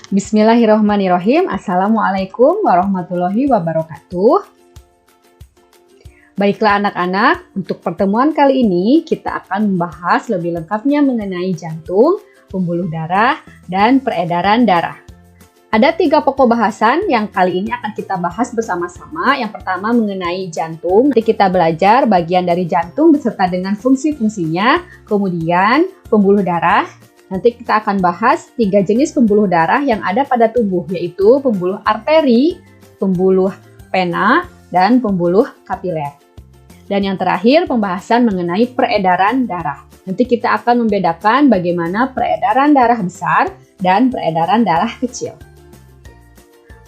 Bismillahirrahmanirrahim. Assalamualaikum warahmatullahi wabarakatuh. Baiklah anak-anak, untuk pertemuan kali ini kita akan membahas lebih lengkapnya mengenai jantung, pembuluh darah, dan peredaran darah. Ada 3 pokok bahasan yang kali ini akan kita bahas bersama-sama. Yang pertama mengenai jantung. Nanti kita belajar bagian dari jantung beserta dengan fungsi-fungsinya. Kemudian pembuluh darah. Nanti kita akan bahas 3 jenis pembuluh darah yang ada pada tubuh, yaitu pembuluh arteri, pembuluh pena, dan pembuluh kapiler. Dan yang terakhir, pembahasan mengenai peredaran darah. Nanti kita akan membedakan bagaimana peredaran darah besar dan peredaran darah kecil.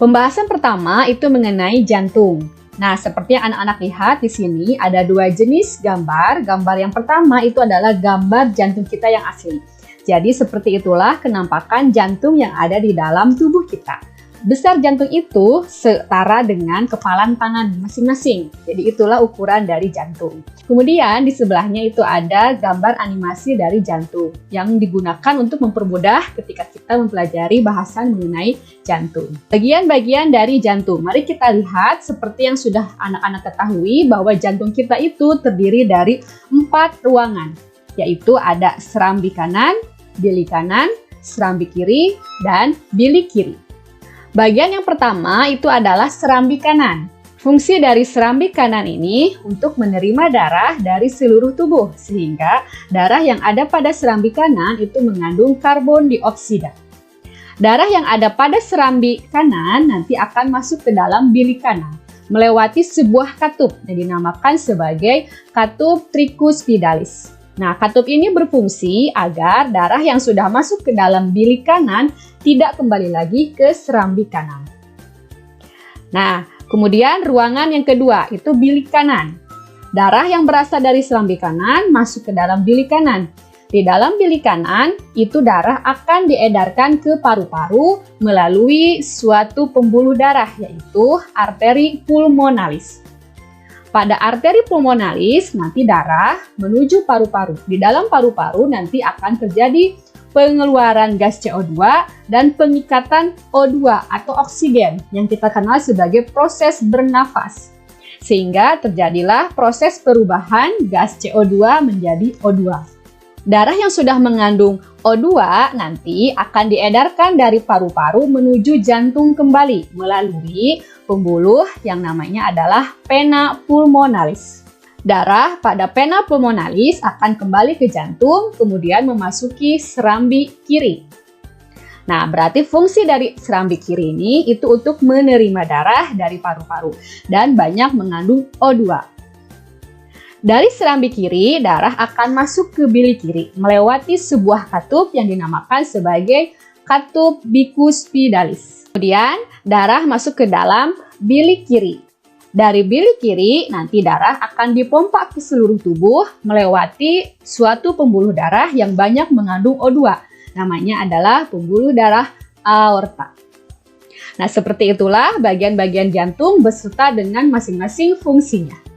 Pembahasan pertama itu mengenai jantung. Nah, seperti yang anak-anak lihat di sini ada 2 jenis gambar. Gambar yang pertama itu adalah gambar jantung kita yang asli. Jadi seperti itulah kenampakan jantung yang ada di dalam tubuh kita. Besar jantung itu setara dengan kepalan tangan masing-masing. Jadi itulah ukuran dari jantung. Kemudian di sebelahnya itu ada gambar animasi dari jantung yang digunakan untuk mempermudah ketika kita mempelajari bahasan mengenai jantung. Bagian-bagian dari jantung. Mari kita lihat seperti yang sudah anak-anak ketahui bahwa jantung kita itu terdiri dari 4 ruangan. Yaitu ada serambi kanan, bilik kanan, serambi kiri, dan bilik kiri. Bagian yang pertama itu adalah serambi kanan. Fungsi dari serambi kanan ini untuk menerima darah dari seluruh tubuh, sehingga darah yang ada pada serambi kanan itu mengandung karbon dioksida. Darah yang ada pada serambi kanan nanti akan masuk ke dalam bilik kanan, melewati sebuah katup yang dinamakan sebagai katup tricuspidalis. Nah, katup ini berfungsi agar darah yang sudah masuk ke dalam bilik kanan tidak kembali lagi ke serambi kanan. Nah, kemudian ruangan yang kedua itu bilik kanan. Darah yang berasal dari serambi kanan masuk ke dalam bilik kanan. Di dalam bilik kanan, itu darah akan diedarkan ke paru-paru melalui suatu pembuluh darah, yaitu arteri pulmonalis. Pada arteri pulmonalis, nanti darah menuju paru-paru. Di dalam paru-paru nanti akan terjadi pengeluaran gas CO2 dan pengikatan O2 atau oksigen yang kita kenal sebagai proses bernafas. Sehingga terjadilah proses perubahan gas CO2 menjadi O2. Darah yang sudah mengandung O2 nanti akan diedarkan dari paru-paru menuju jantung kembali melalui pembuluh yang namanya adalah pena pulmonalis. Darah pada pena pulmonalis akan kembali ke jantung, kemudian memasuki serambi kiri. Nah, berarti fungsi dari serambi kiri ini itu untuk menerima darah dari paru-paru dan banyak mengandung O2. Dari serambi kiri, darah akan masuk ke bilik kiri, melewati sebuah katup yang dinamakan sebagai katup bicuspidalis. Kemudian, darah masuk ke dalam bilik kiri. Dari bilik kiri, nanti darah akan dipompa ke seluruh tubuh melewati suatu pembuluh darah yang banyak mengandung O2. Namanya adalah pembuluh darah aorta. Nah, seperti itulah bagian-bagian jantung beserta dengan masing-masing fungsinya.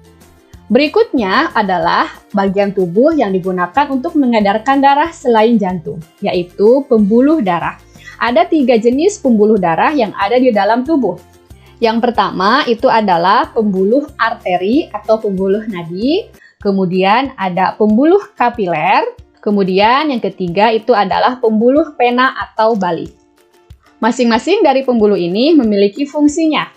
Berikutnya adalah bagian tubuh yang digunakan untuk mengedarkan darah selain jantung, yaitu pembuluh darah. Ada 3 jenis pembuluh darah yang ada di dalam tubuh. Yang pertama itu adalah pembuluh arteri atau pembuluh nadi, kemudian ada pembuluh kapiler, kemudian yang ketiga itu adalah pembuluh pena atau balik. Masing-masing dari pembuluh ini memiliki fungsinya.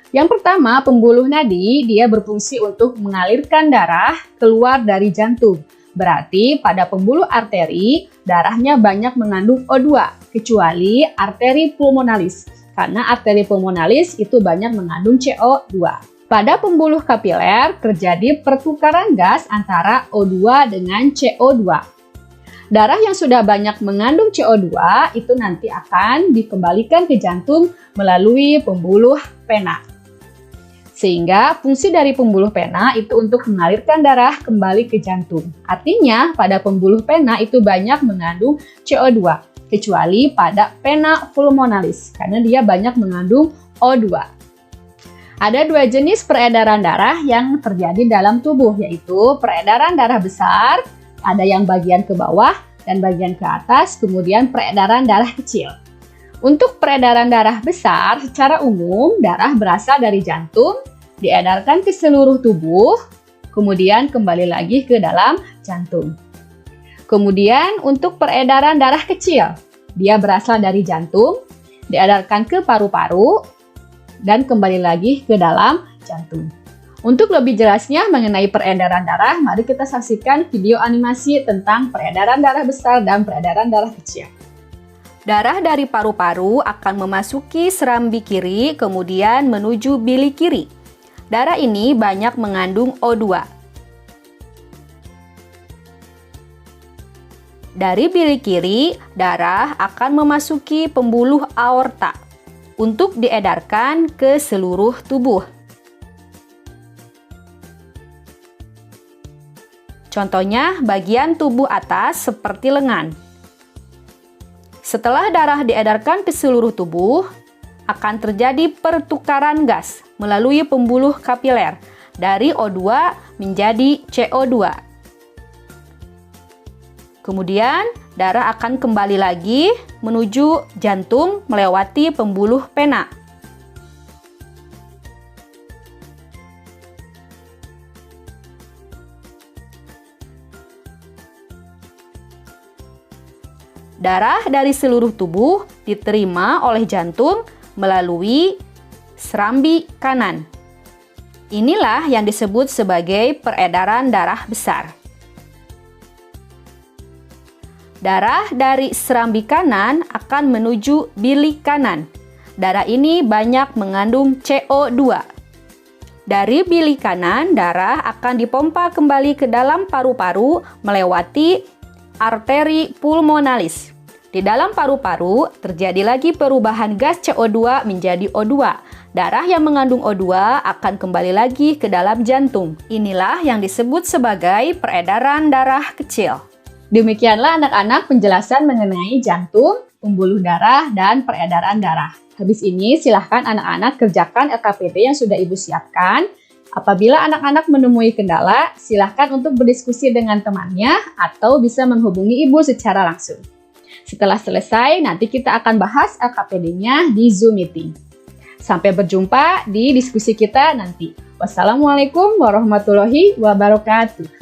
Yang pertama, pembuluh nadi, dia berfungsi untuk mengalirkan darah keluar dari jantung. Berarti pada pembuluh arteri, darahnya banyak mengandung O2, kecuali arteri pulmonalis. Karena arteri pulmonalis itu banyak mengandung CO2. Pada pembuluh kapiler, terjadi pertukaran gas antara O2 dengan CO2. Darah yang sudah banyak mengandung CO2 itu nanti akan dikembalikan ke jantung melalui pembuluh pena. Sehingga fungsi dari pembuluh pena itu untuk mengalirkan darah kembali ke jantung. Artinya pada pembuluh pena itu banyak mengandung CO2, kecuali pada pena pulmonalis karena dia banyak mengandung O2. Ada 2 jenis peredaran darah yang terjadi dalam tubuh, yaitu peredaran darah besar, ada yang bagian ke bawah dan bagian ke atas, kemudian peredaran darah kecil. Untuk peredaran darah besar, secara umum darah berasal dari jantung, diedarkan ke seluruh tubuh, kemudian kembali lagi ke dalam jantung. Kemudian untuk peredaran darah kecil, dia berasal dari jantung, diedarkan ke paru-paru, dan kembali lagi ke dalam jantung. Untuk lebih jelasnya mengenai peredaran darah, mari kita saksikan video animasi tentang peredaran darah besar dan peredaran darah kecil. Darah dari paru-paru akan memasuki serambi kiri, kemudian menuju bilik kiri. Darah ini banyak mengandung O2. Dari bilik kiri, darah akan memasuki pembuluh aorta untuk diedarkan ke seluruh tubuh. Contohnya bagian tubuh atas seperti lengan. Setelah darah diedarkan ke seluruh tubuh, akan terjadi pertukaran gas melalui pembuluh kapiler dari O2 menjadi CO2. Kemudian darah akan kembali lagi menuju jantung melewati pembuluh pena. Darah dari seluruh tubuh diterima oleh jantung melalui serambi kanan. Inilah yang disebut sebagai peredaran darah besar. Darah dari serambi kanan akan menuju bilik kanan. Darah ini banyak mengandung CO2. Dari bilik kanan, darah akan dipompa kembali ke dalam paru-paru melewati arteri pulmonalis. Di dalam paru-paru terjadi lagi perubahan gas CO2 menjadi O2. Darah yang mengandung O2 akan kembali lagi ke dalam jantung. Inilah yang disebut sebagai peredaran darah kecil. Demikianlah anak-anak penjelasan mengenai jantung, pembuluh darah, dan peredaran darah. Habis ini silahkan anak-anak kerjakan LKPD yang sudah Ibu siapkan. Apabila anak-anak menemui kendala, silahkan untuk berdiskusi dengan temannya atau bisa menghubungi Ibu secara langsung. Setelah selesai, nanti kita akan bahas LKPD-nya di Zoom Meeting. Sampai berjumpa di diskusi kita nanti. Wassalamualaikum warahmatullahi wabarakatuh.